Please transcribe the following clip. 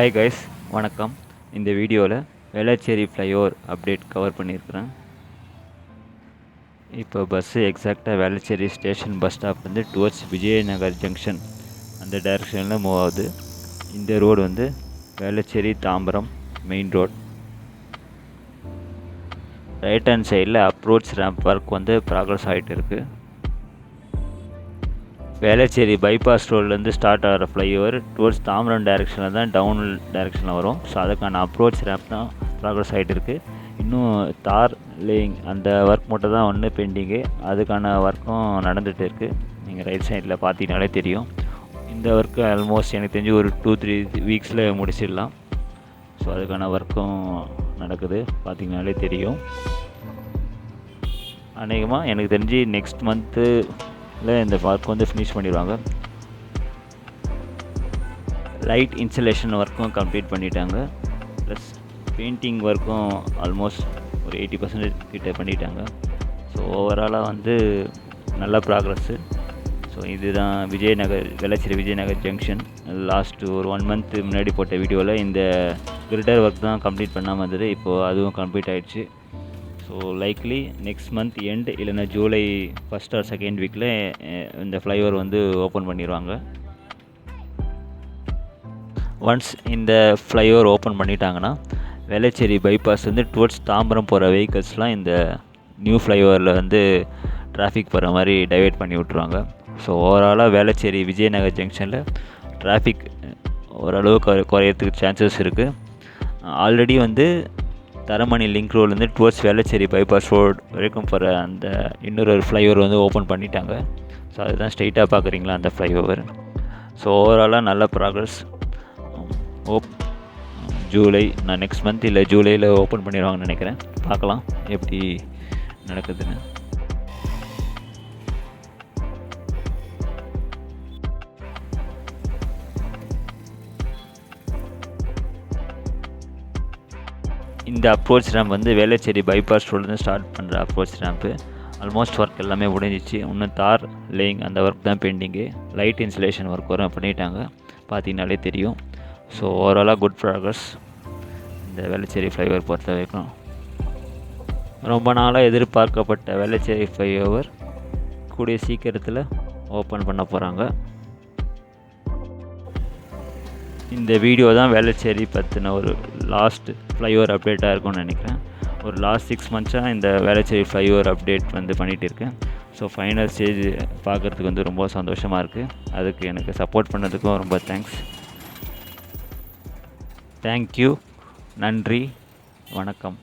Hi guys, வணக்கம். இந்த வீடியோவில் வேளச்சேரி ஃப்ளைஓவர் அப்டேட் கவர் பண்ணியிருக்கிறேன். இப்போ பஸ்ஸு எக்ஸாக்டாக வேளச்சேரி ஸ்டேஷன் பஸ் ஸ்டாப் வந்து டுவர்ட்ஸ் விஜயநகர் ஜங்ஷன் அந்த டைரெக்ஷனில் மூவ் ஆகுது. இந்த ரோடு வந்து Velachery Tambaram main road. Right hand சைடில் அப்ரோச் ரேம்ப் ஒர்க் வந்து ப்ராக்ரஸ் ஆகிட்டு இருக்குது. வேளச்சேரி பைபாஸ் ரோட்லேருந்து ஸ்டார்ட் ஆகிற ஃப்ளைஓவர் டுவர்ட்ஸ் தாம்பரம் டைரெக்ஷனில் தான் டவுன் டைரெக்ஷனில் வரும். ஸோ அதுக்கான அப்ரோச் ரேம்ப் தான் ப்ராக்ரஸ் ஆகிட்டு இருக்குது. இன்னும் தார் லேயிங் அந்த ஒர்க் மட்டும் தான் ஒன்று பெண்டிங்கு. அதுக்கான ஒர்க்கும் நடந்துகிட்டு இருக்குது. நீங்கள் ரைட் சைடில் பார்த்தீங்கனாலே தெரியும். இந்த ஒர்க்கு ஆல்மோஸ்ட் எனக்கு தெரிஞ்சு ஒரு 2-3 வீக்ஸில் முடிச்சிடலாம். ஸோ அதுக்கான ஒர்க்கும் நடக்குது, பார்த்தீங்கனாலே தெரியும். அநேகமாக எனக்கு தெரிஞ்சு நெக்ஸ்ட் மந்த்து இந்த ஒர்க் வந்து ஃபினிஷ் பண்ணிடுவாங்க. லைட் இன்ஸ்டலேஷன் ஒர்க்கும் கம்ப்ளீட் பண்ணிட்டாங்க. ப்ளஸ் பெயிண்டிங் ஒர்க்கும் ஆல்மோஸ்ட் ஒரு 80% கிட்ட பண்ணிட்டாங்க. ஸோ ஓவராலாக வந்து நல்ல ப்ராக்ரஸ்ஸு. ஸோ இதுதான் வேளச்சேரி விஜயநகர் ஜங்ஷன். லாஸ்ட்டு ஒரு 1 மந்த் முன்னாடி போட்ட வீடியோவில் இந்த கிரிட்டர் ஒர்க் தான் கம்ப்ளீட் பண்ணாமல் இருந்தது. இப்போது அதுவும் கம்ப்ளீட் ஆகிடுச்சு. So likely next month end இல்லைன்னா ஜூலை 1st or 2nd வீக்கில் இந்த ஃப்ளைஓவர் வந்து ஓப்பன் பண்ணிடுவாங்க. ஒன்ஸ் இந்த ஃப்ளைஓவர் ஓப்பன் பண்ணிட்டாங்கன்னா வேளச்சேரி பைபாஸ் வந்து டுவர்ட்ஸ் தாம்பரம் போகிற வெஹிக்கல்ஸ்லாம் இந்த நியூ ஃப்ளைஓவரில் வந்து டிராஃபிக் போகிற மாதிரி டைவெர்ட் பண்ணி விட்ருவாங்க. ஸோ ஓவராலாக வேளச்சேரி விஜயநகர் ஜங்ஷனில் டிராஃபிக் ஓரளவுக்கு குறையிறதுக்கு சான்சஸ் இருக்குது. ஆல்ரெடி வந்து தரமணி லிங்க் ரோட்லேருந்து டுவர்ட்ஸ் வேளச்சேரி பைபாஸ் ரோடு வரைக்கும் போகிற அந்த இன்னொரு ஃப்ளைஓவர் வந்து ஓப்பன் பண்ணிட்டாங்க. ஸோ அதுதான் ஸ்ட்ரெயிட்டாக பார்க்குறீங்களா அந்த ஃப்ளைஓவர். ஸோ ஓவராலாக நல்ல ப்ராக்ரஸ். ஹோப் நான் நெக்ஸ்ட் மந்த் இல்லை ஜூலையில் ஓப்பன் பண்ணிடுவாங்கன்னு நினைக்கிறேன். பார்க்கலாம் எப்படி நடக்குதுன்னு. இந்த அப்ரோச் ரேம்ப் வந்து வேளச்சேரி பைபாஸ் ரோட்லேருந்து ஸ்டார்ட் பண்ணுற அப்ரோச் ரேம்ப்பு. ஆல்மோஸ்ட் ஒர்க் எல்லாமே முடிஞ்சிச்சு. இன்னும் தார் லேயிங் அந்த ஒர்க் தான் பெண்டிங்கு. லைட் இன்ஸ்டலேஷன் ஒர்க் வரும் பண்ணிட்டாங்க, பார்த்தீங்கனாலே தெரியும். ஸோ ஓவராலாக குட் ப்ராக்ரஸ் இந்த வேளச்சேரி ஃப்ளைஓவர் பொறுத்த வரைக்கும். ரொம்ப நாளாக எதிர்பார்க்கப்பட்ட வேளச்சேரி ஃப்ளைஓவர் கூடிய சீக்கிரத்தில் ஓப்பன் பண்ண போகிறாங்க. இந்த வீடியோ தான் வேளச்சேரி பற்றின ஒரு லாஸ்ட் ஃப்ளைஓவர் அப்டேட்டாக இருக்கும்னு நினைக்கிறேன். ஒரு லாஸ்ட் 6 மந்த்ஸாக இந்த வேளச்சேரி ஃப்ளைஓவர் அப்டேட் வந்து பண்ணிகிட்டு இருக்கேன். ஸோ ஃபைனல் ஸ்டேஜ் பார்க்குறதுக்கு வந்து ரொம்ப சந்தோஷமாக இருக்குது. அதுக்கு எனக்கு சப்போர்ட் பண்ணதுக்கும் ரொம்ப தேங்க்யூ. நன்றி, வணக்கம்.